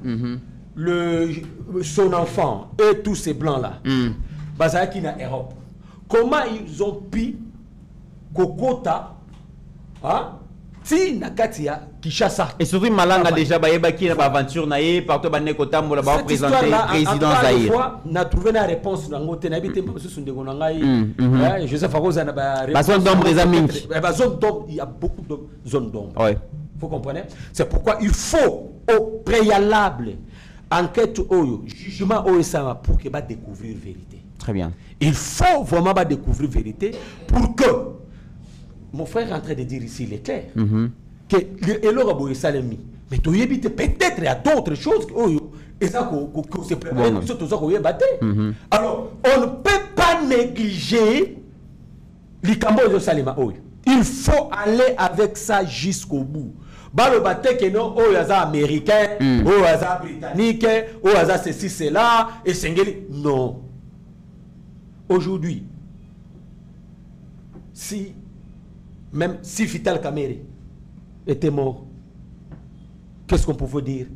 Son enfant et tous ces blancs-là, Bazaki na Europe. Comment ils ont pu Kokota, ti nakatia Kishasa. Et surtout Malanga déjà baki na aventure naé partout ba nekota mo la ba présenter président Zaïre. Fois na trouvé la réponse na ngote na bité mbasu sunde ngona ngai. Joseph Aroza na ba zone d'ombre il y a beaucoup de zones d'ombre. Oui. Vous comprenez? C'est pourquoi il faut au préalable enquête oyo, jugement OSA pour que va découvrir vérité. Très bien. Il faut vraiment découvrir vérité pour que mon frère est en train de dire ici, il est clair que mais peut-être il y a d'autres choses et ça c'est alors on ne peut pas négliger les Cambodges Salima. Il faut aller avec ça jusqu'au bout. Le bâté que non, oh yaza américain, oh yaza britannique, oh yaza ceci cela et sengeli. Non. Aujourd'hui, même si Vital Kamerhe était mort, qu'est-ce qu'on pouvait dire?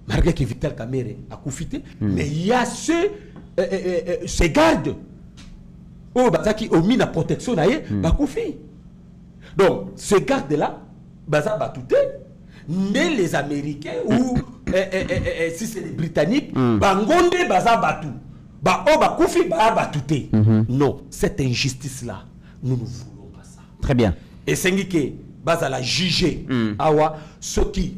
Malgré que Vital Kamerhe a coufité, mais il y a ces gardes qui ont mis la protection à Koufi. Donc, ces gardes-là, baza batouté. Mais les Américains ou si c'est les Britanniques, bangonde baza batou. Ba o ba koufi ba batouté. Non, cette injustice-là, nous ne voulons pas ça. Très bien. Et c'est que baza la juger. Awa, ceux qui,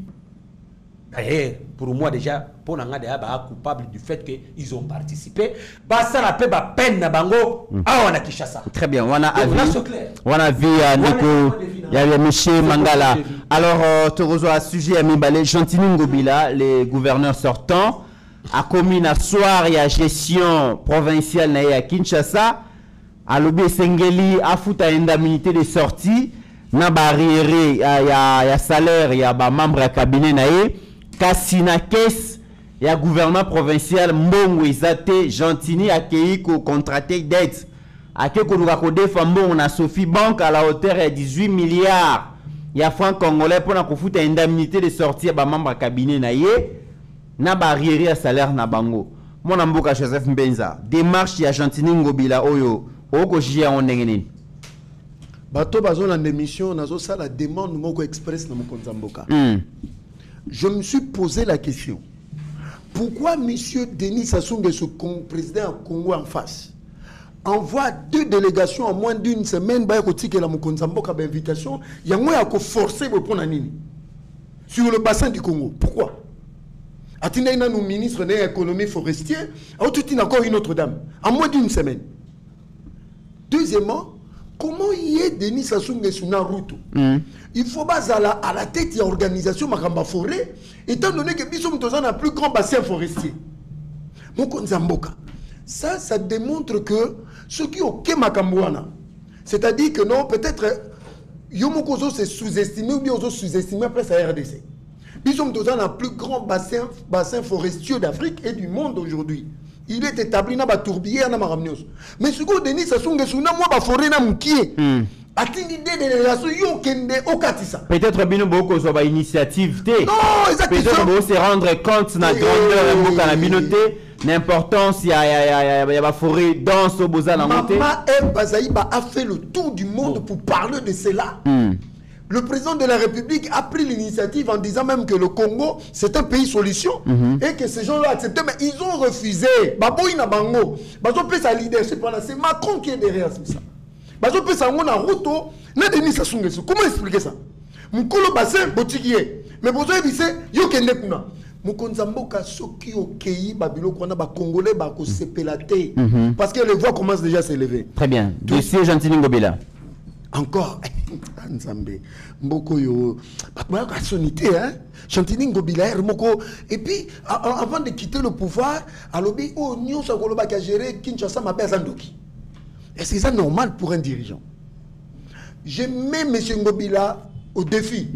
d'ailleurs, pour moi déjà, pour nous ba coupable du fait qu'ils ont participé. Bah ça la paix ba peine na bango. Ah on a Kinshasa. Très bien. On a vu Nico, il y a monsieur Mangala. Alors Torozo a sujet à Mibale Gentini Ngobila, les gouverneurs sortants a commis na soir et à gestion provinciale na Kinshasa. A lobby Sengeli a foutu indemnité de sortie na barrière il y a salaire il y a ba membre à cabinet naé kasina caisse. Il y a gouvernement provincial Mbongo Izate Gentini a accueilli ko contracté dette a que ko défend Mbongo na Sophie Bank à la hauteur de 18 milliards. Il y a francs congolais pour na ko fouta indemnité de sortie ba membre cabinet na yé na barrière à salaire na bango. Mon amboka Joseph Mbenza démarche ya Gentini Ngobila oyo oko jia onengeni. Bato bazo na démission nazo ça la demande moko express na Mokonzamboka. Je me suis posé la question. Pourquoi M. Denis Sassou Nguesso, président du Congo en face, envoie 2 délégations en moins d'une semaine, bah, il la Mokonzamboka invitation, il y a moins à forcer pour nini sur le bassin du Congo. Pourquoi? Atina nos ministres de l'économie forestière, a encore une autre dame, en moins d'une semaine. Deuxièmement, comment y est Denis Sassou Nguesso na route? Il faut pas à la tête de l'organisation Makamba Forêt, étant donné que nous sommes dans un plus grand bassin forestier. Mokonzamboka. Ça démontre que ceux qui ont Kemakambouana, c'est-à-dire que non, peut-être Yomokozo s'est sous-estimé ou bien ils ont sous-estimé après sa RDC. Nous sommes dans un plus grand bassin forestier d'Afrique et du monde aujourd'hui. Il est établi dans la tourbière, dans la maramnios. Mais ce que Denis Sassou Nguesso, moi, la forêt, dans mon pied. A-t-il une idée de relation au Katissa? Peut-être bien beaucoup sur l'initiative. Non, exactement. Peut-être se rendre compte de la grandeur de la communauté, l'importance, il y a la forêt dans ce besoin. Maman El Bazaïba a fait le tour du monde pour parler de cela. Le président de la République a pris l'initiative en disant même que le Congo, c'est un pays solution et que ces gens-là acceptaient, mais ils ont refusé. Baboïna Bango, c'est Macron qui est derrière ça. Comment expliquer ça? Mukolo bassin botikié. Mais besoin de dire, yo kende kuna. Mokonzamboka soki okei babilo kwana ba congolais ba ko sepelate parce que les voix commencent déjà à s'élever. Très bien. Dossier Gentini Ngobila. Encore Nzambe mboko yo ba ka sonité hein. Gentini Ngobila moko et puis avant de quitter le pouvoir, alobi o nyonso koloba ka gérer Kinshasa mabe zandoki. Est-ce que c'est normal pour un dirigeant? Je mets M. Ngobila au défi.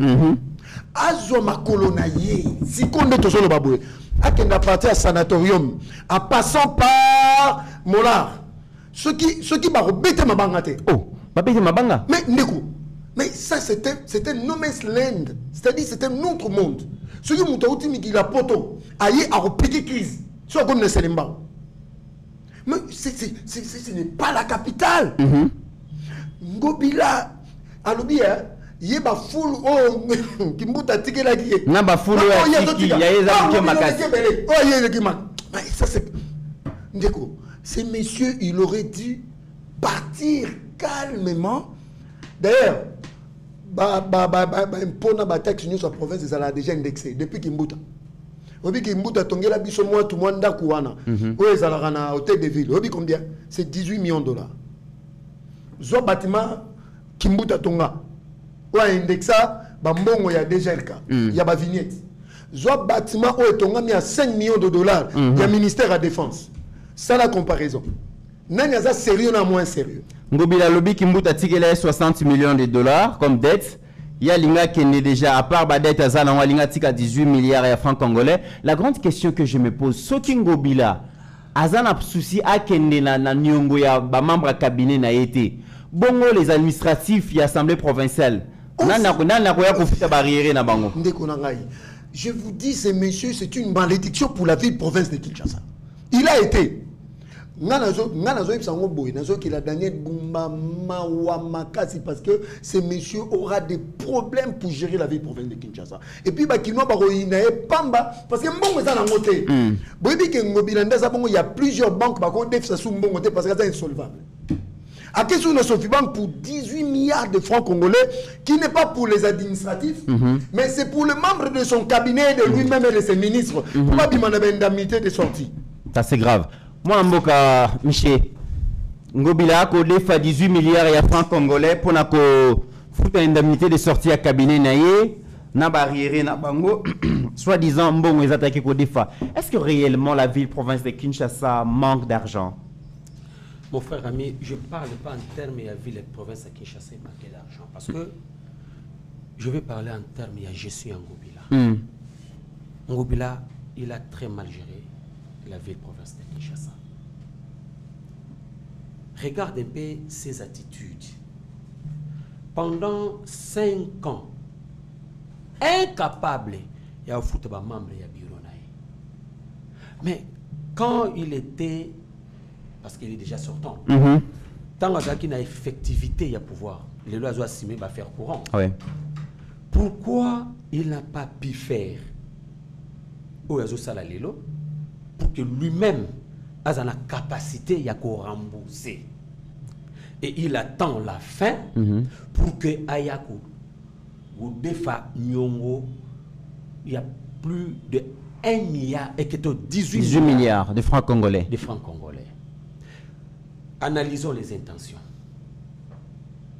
Azo ma colonaye, si qu'on est toujours le baboué, à qu'il n'a parti à sanatorium, en passant par Molar, ceux qui m'a rebêté ma bangate. Oh, rebêté ma banga. Mais Neko, mais ça c'était no man's land, c'est-à-dire c'était un autre monde. Ceux qui m'ont dit qu'il a poto, aïe à repéter crise, soit qu'on ne sait pas. Mais ce n'est pas la capitale. Ngobila, alobi, il y a foule qui m'a tiqué la guille. Non, ba foule qui ça c'est. Ndeko, ces messieurs, il aurait dû partir calmement. D'ailleurs, pour la taxe sur sa province, ça l'a déjà indexé depuis Kimbuta. Obi Kimbuta tongela biso moi tout monde ndakuana. Oye zalana hôtel de ville. Obi combien? C'est 18 millions de dollars. Zo bâtiment Kimbuta tonga. Ou indexa bambongo ya DGRK. Il y a ba vignette. Zo bâtiment ou tonga mi à 5 millions de dollars. Il y a ministère à défense. Ça la comparaison. Nanya za sérieux na moins sérieux. Ngobila lobby Kimbuta tigela 60 millions de dollars comme dette. Il y a l'Inga qui est déjà, à part Badet Azana, l'Inga tika 18 milliards de francs congolais. La grande question que je me pose, Sokingo Bila, Azana souci à Kende na Nyongo ya ba membre cabinet na été. Bongo les administratifs y assemblée provinciale. Je vous dis, ces messieurs, c'est une malédiction pour la ville province de Kinshasa. Il a été. qu'il a Daniel Bumba Mawamakasi parce que ce monsieur aura des problèmes pour gérer la vie province de Kinshasa. Et puis Bakino Baroïna Pamba parce que Mbongo est en côté. Il y a plusieurs banques parce que c'est insolvable. À question de Sofibank pour 18 milliards de francs congolais qui n'est pas pour les administratifs, mais c'est pour le membre de son cabinet, de lui-même et de ses ministres. Pour pas demander une indemnité de sortie. Ça c'est grave. Moi, Mboka, Michel, Ngobila a codé 18 milliards de francs congolais pour foutre une indemnité de sortie à cabinet naïe, na barrière, na bango, soi-disant, bon, ils attaquent Kodefa. Est-ce que réellement la ville province de Kinshasa manque d'argent? Mon frère ami, je ne parle pas en termes de la ville et province de Kinshasa manquer d'argent. Parce que je vais parler en termes de gestion Ngobila. Ngobila, il a très mal géré la ville province de Kinshasa. Regarde un peu ses attitudes. Pendant 5 ans, incapable, il y a un football membre, il y a bureau. Mais quand il était, parce qu'il est déjà sortant, tant qu'il a effectivité, il y a pouvoir. Les lois assumées va faire courant. Ouais. Pourquoi il n'a pas pu faire au Salalelo pour que lui-même ait la capacité de rembourser? Et il attend la fin pour que Ayako ou Defa Nyongo, il y a plus de 1 milliard et que 18 milliards de francs congolais. De francs congolais. Analysons les intentions.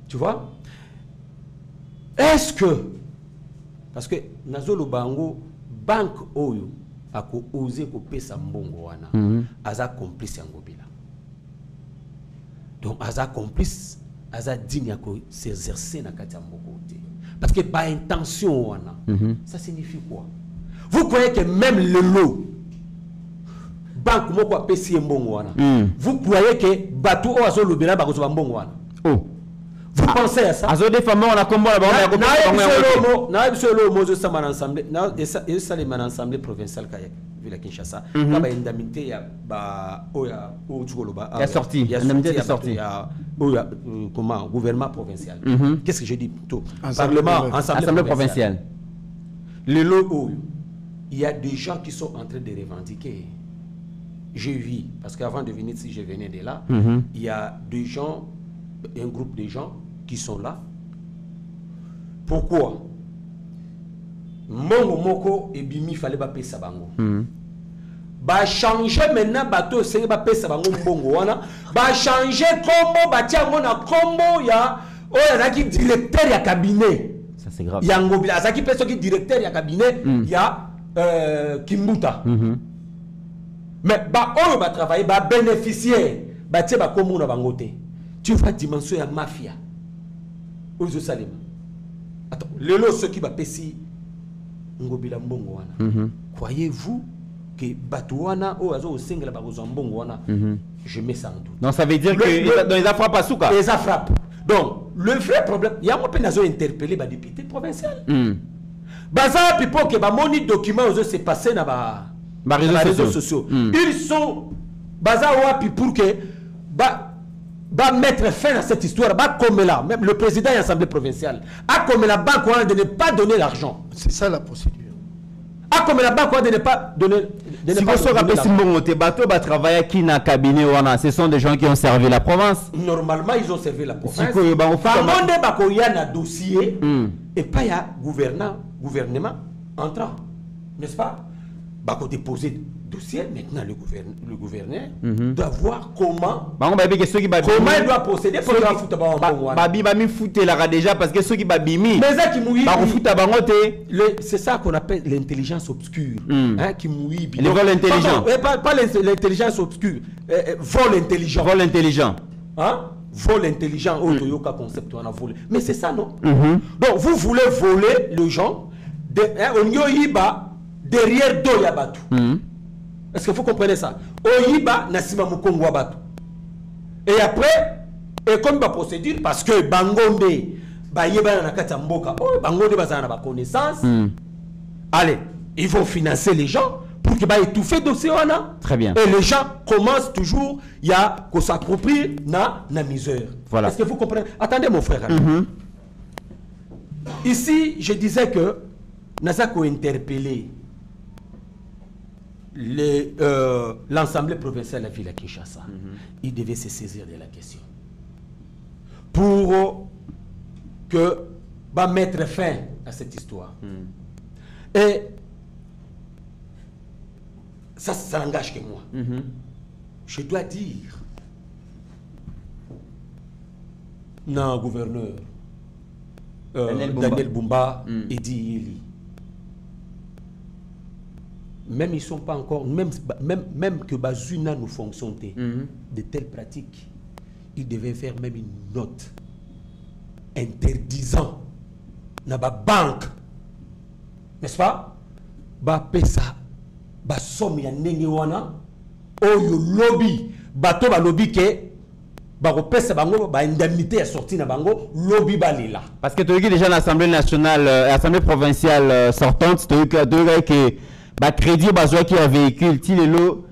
Tu vois? Est-ce que, parce que Nazolo Bango, Banque Oyo, a osé couper sa mbongo wana, aza complice Ngobila. Donc aza complice, aza digne à s'exercer na kati mboko te. Parce que par intention wana, ça signifie quoi? Vous croyez que même le lot, banque moko a payé mbongo wana, vous croyez que bateau o azo lobela ba ko mbongo wana? Oh. Vous pensez à ça? Azo des femmes on a combo la banque. Na ebisolo mozo sama ensemble, na et ça les man ensemble provincial kaya ville Kinshasa. Ba indemnité ya ba oya o tsholoba. Il y a sorti, indemnité de sortie. Ya oya comment gouvernement provincial. Qu'est-ce que j'ai dit plutôt? Parlement, assemblée provinciale. Le lot, il y a des gens qui sont en train de revendiquer. Je vis parce qu'avant de venir ici, je venais de là. Il y a des gens, un groupe de gens qui sont là. Pourquoi? Mongo moko et bimi fallait pas payer ça bango. Ba changer maintenant bateau c'est pas payer ça bango mbongo wana. Ba changer combo ba tia ngona combo ya oya qui directeur ya cabinet. Ça c'est grave. Ya Ngobila ça qui personne qui directeur ya cabinet ya Kimbuta. Mais ba oyo ba travailler ba bénéficier ba tia ba combo na bangote. Tu vois dimension ya mafia. Ozo Salima. Attends, le lot ceux qui va payer Ngobila mbongo wana. Croyez-vous que Batouana ou Azo Singla Barozo mbongo wana, je mets ça en doute. Donc ça veut dire que dans les frappes à Souka. Les frappes. Donc le vrai problème, il y a un peu d'azo interpellé ba député provincial. Baza pipo que ba moni document ozo se passer na ba réseaux sociaux. Ils sont baza wapi pour que va mettre fin à cette histoire, comme là, même le président de l'Assemblée provinciale, comme la banque de ne pas donner l'argent. C'est ça la procédure. Comme la banque de ne pas donner si vous rappelez si mon bateau va travailler qui n'a cabinet ce sont des gens qui ont servi la province. Normalement, ils ont servi la province. Si il y a un dossier et pas il y a gouvernement entrant, n'est-ce pas? Bako déposer dossier, maintenant le gouverneur doit voir comment il doit procéder pour faire foutre déjà parce que ceux qui babimi c'est ça qu'on appelle l'intelligence obscure qui mouille le vol intelligent pas l'intelligence obscure vol intelligent vol intelligent concept on a volé mais c'est ça non donc vous voulez voler les gens derrière do yabatu. Est-ce que vous comprenez ça? Oyiba nasima mukongo wabatu. Et après, et comme la procédure, parce que Bangonde, Bayeba na kati mboka, Bangonde bazana ba connaissance. Allez, ils vont financer les gens pour qu'il va étouffer dossier. Très bien. Et les gens commencent toujours, il y a qu'on s'approprie na misère. Voilà. Est-ce que vous comprenez? Attendez mon frère. Ici, je disais que Nazako interpellé l'Assemblée provinciale de la ville à Kinshasa. Il devait se saisir de la question. Pour que mettre fin à cette histoire. Et ça n'engage que moi. Je dois dire, non, gouverneur, Daniel Bumba et Di Yeli, même ils ne sont pas encore, même que Bazuna nous fonctionne de telles pratiques, ils devaient faire même une note interdisant na ba banque, n'est-ce pas, ba pesa ba somme ya ndenge wana oyo lobby bato ba lobby ke ba ko pesa bango ba indemnité ya sortie na bango lobby balela parce que tu as déjà l'Assemblée nationale l'Assemblée provinciale sortante tu as que ba crédit bazwa qui a véhicule ti lelo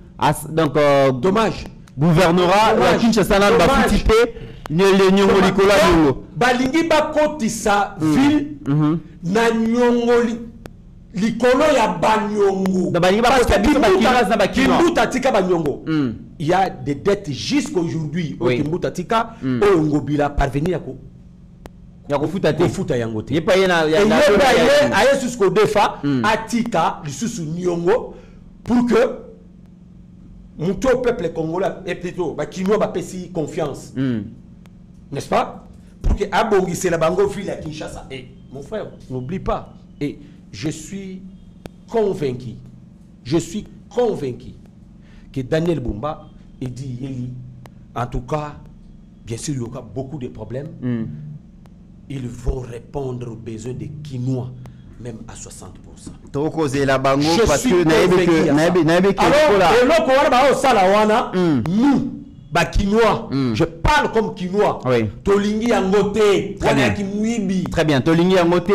donc dommage gouvernorat la Kinshasa na ba futipe le nyongo likola nyongo balingi bakotisa ville na nyongo likolo ya banyongo parce que Kimbuta tika banyongo il y a des dettes jusqu'aujourd'hui au Kimbuta tika au ngobila parvenir ya kofuta yango te yepa yena aye jusqu'au defa atika lisusu nyongo pour que mon peuple congolais et plutôt bakinois bapesi confiance. N'est-ce pas? Pour que abongise la bango ville à Kinshasa. Et mon frère, n'oublie pas. Et je suis convaincu que Daniel Bumba et Di Yeli, en tout cas, bien sûr, il y aura beaucoup de problèmes. Ils vont répondre aux besoins des Kinois, même à 60%. Je suis convaincu. Alors, nous, Kinois, je parle comme Kinois. Tolingi Angote, très bien. Tolingi Angote,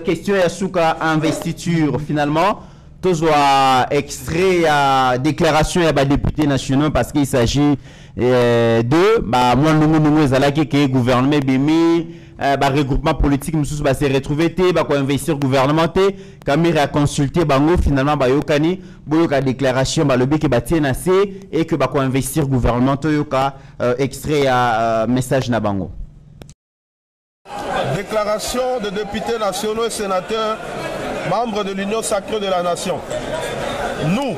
question Yasuka investiture finalement. Tozwa extrait à déclaration à députés nationaux parce qu'il s'agit de moi nous ezalaki que gouvernement bimi regroupement politique nous va se retrouver te ba ko investir gouvernement te caméra consulter bango finalement ba yokani boyoka déclaration ba lobi ke ba tiena C et que ba ko investir gouvernement to yoka extrait à message na bango. Déclaration de députés nationaux et sénateurs membres de l'Union sacrée de la nation. Nous,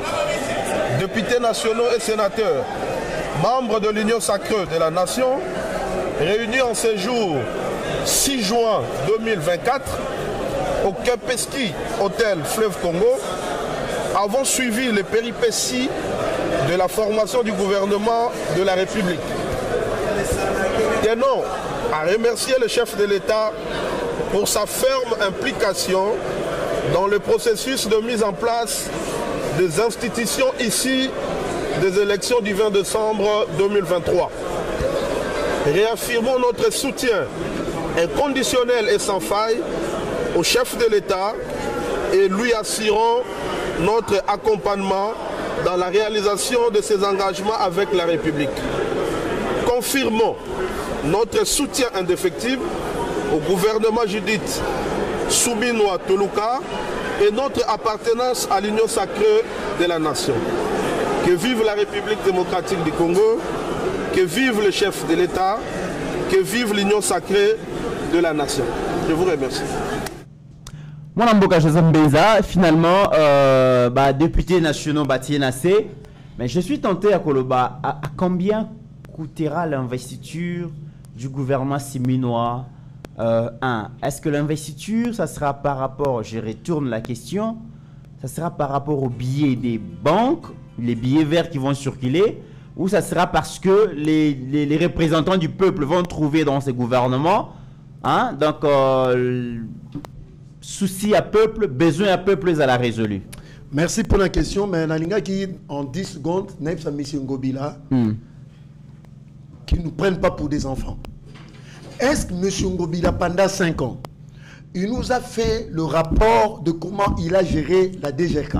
députés nationaux et sénateurs, membres de l'Union sacrée de la nation, réunis en ce jour 6 juin 2024 au Kempinski Hôtel Fleuve Congo, avons suivi les péripéties de la formation du gouvernement de la République. Tenons à remercier le chef de l'État pour sa ferme implication dans le processus de mise en place des institutions issues des élections du 20 décembre 2023. Réaffirmons notre soutien inconditionnel et sans faille au chef de l'État et lui assurons notre accompagnement dans la réalisation de ses engagements avec la République. Confirmons notre soutien indéfectible au gouvernement Judith Soubinois Toluka et notre appartenance à l'Union sacrée de la nation. Que vive la République démocratique du Congo, que vive le chef de l'État, que vive l'Union sacrée de la nation. Je vous remercie. Mon amboka Joseph Mbeza, finalement, député national Batienacé, mais je suis tenté à Koloba, à combien coûtera l'investiture du gouvernement siminois? Est-ce que l'investiture, ça sera par rapport, je retourne la question, ça sera par rapport aux billets des banques, les billets verts qui vont circuler, ou ça sera parce que les représentants du peuple vont trouver dans ces gouvernements, donc souci à peuple, besoin à peuple, ils allaient résolu. Merci pour la question, mais Nalinga qui en 10 secondes, Naïf Mission Ngobila, qui ne nous prennent pas pour des enfants. Est-ce que M. Ngobila, pendant 5 ans, il nous a fait le rapport de comment il a géré la DGK?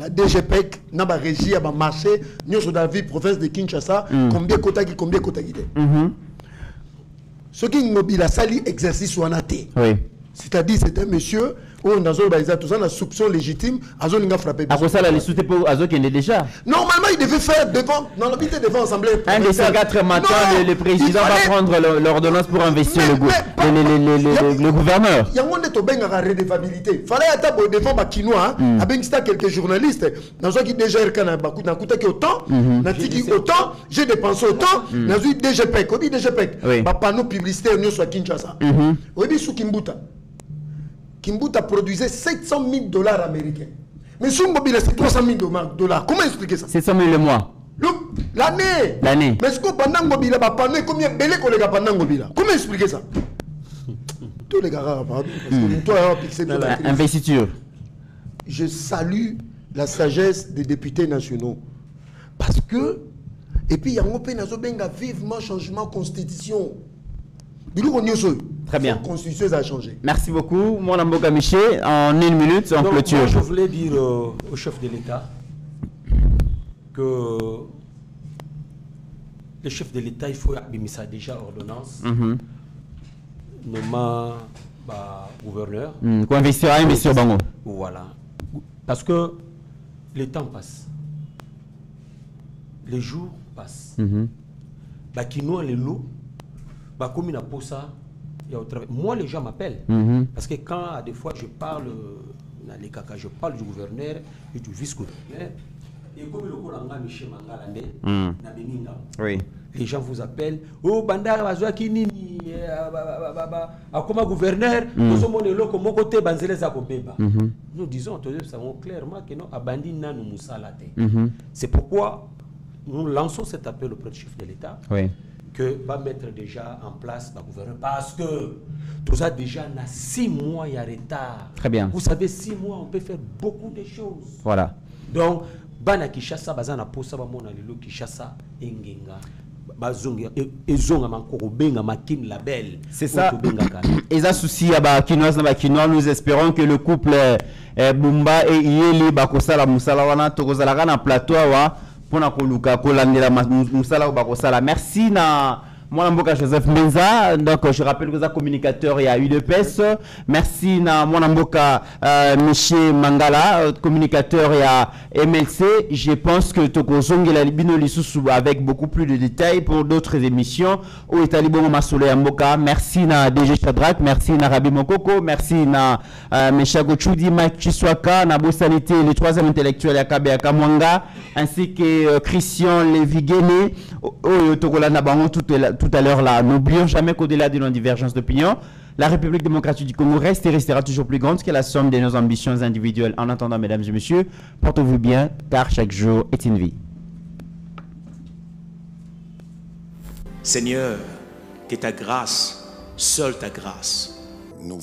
la DGPEC n'a pas régi à marché, nous sur la ville province de Kinshasa, combien kotaki. Ce qui est mobile, a sali exercice ou anaté. Oui. C'est-à-dire, c'est un monsieur où on a une soupçon légitime, à zone frappé. Après ça, les sous pour Azo qui est déjà. Normalement, il devait faire devant, dans l'habitude devant l'Assemblée. Un des 4 matins, le président va prendre l'ordonnance pour investir le gouverneur. Il y a un de la redevabilité. Il fallait être devant les Chinois, avec quelques journalistes. Dans ce qui déjà n'a coûté autant, n'a dit autant, j'ai dépensé autant, n'a eu DGPEC. Oui, DGPEC. Panneau publicitaire, nous soit Kinshasa. Oui, sous Kimbuta. Kimbuta produisait 700 000 $ américains. Mais sur mobile, c'est 300 000 $. Comment expliquer ça? 700 000 le mois. L'année. L'année. Mais ce qu'on pendant mobile, combien de collègues pendant mobile? Comment expliquer ça? Tous les gars, pardon. Parce que toi, investiture. Je salue la sagesse des députés nationaux. Parce que, et puis il y a un peu vivement changement constitution. Très bien. La constitution a changé. Merci beaucoup. Mon Amboka Miché, en 1 minute, en clôture. Moi, je voulais dire au chef de l'État que le chef de l'État, il faut abîmer déjà ordonnance. Nommant gouverneur. Qu'on investir Bango. Voilà. Parce que le temps passe. Les jours passent. Bakino les loups. Comme il a pour ça, moi les gens m'appellent. Parce que quand des fois je parle dans les caca, je parle du gouverneur et du vice-gouverneur. Et comme le Kolanga Michel Mangalande, oui. Les gens vous appellent. Oh, Bandar Bazouakini, comme gouverneur, nous disons clairement que nous abandonnons nous salate. C'est pourquoi nous lançons cet appel auprès du chef de l'État. Oui. Que va mettre déjà en place le gouvernement. Parce que tout ça déjà, na 6 mois, il y a retard. Très bien. Vous savez, 6 mois, on peut faire beaucoup de choses. Voilà. Donc, Bana Kishasa, Bazana Posa, Bamona Lilo Kishasa, Engenga. C'est ça. Et ça souci à Kinois, nous espérons que le couple Bumba et Yeli Bakosala Moussalawana Tokozalaga na plateau pour Nakoluka Kolandela Moussala Bakosala. Merci na moi, Joseph Menza, donc je rappelle que vous êtes communicateur, il y a UDPS. Merci na mon Michel Mangala, communicateur, il y a MLC. Je pense que Tokozongi la Libino Lissousou avec beaucoup plus de détails pour d'autres émissions. Au Italibon Masoule Mboka. Merci na DG Chadrak, merci na Rabi Mokoko, merci na Meshago Chudi, Mike Chiswaka, na Bossanité, le 3e intellectuel Akabe Akamwanga, ainsi que Christian Lévy-Guéné, au Tokolana Bango tout à l'heure là. N'oublions jamais qu'au-delà de nos divergences d'opinion, la République démocratique du Congo reste et restera toujours plus grande que la somme de nos ambitions individuelles. En attendant, mesdames et messieurs, portez-vous bien, car chaque jour est une vie. Seigneur, que ta grâce, seule ta grâce, nous voulons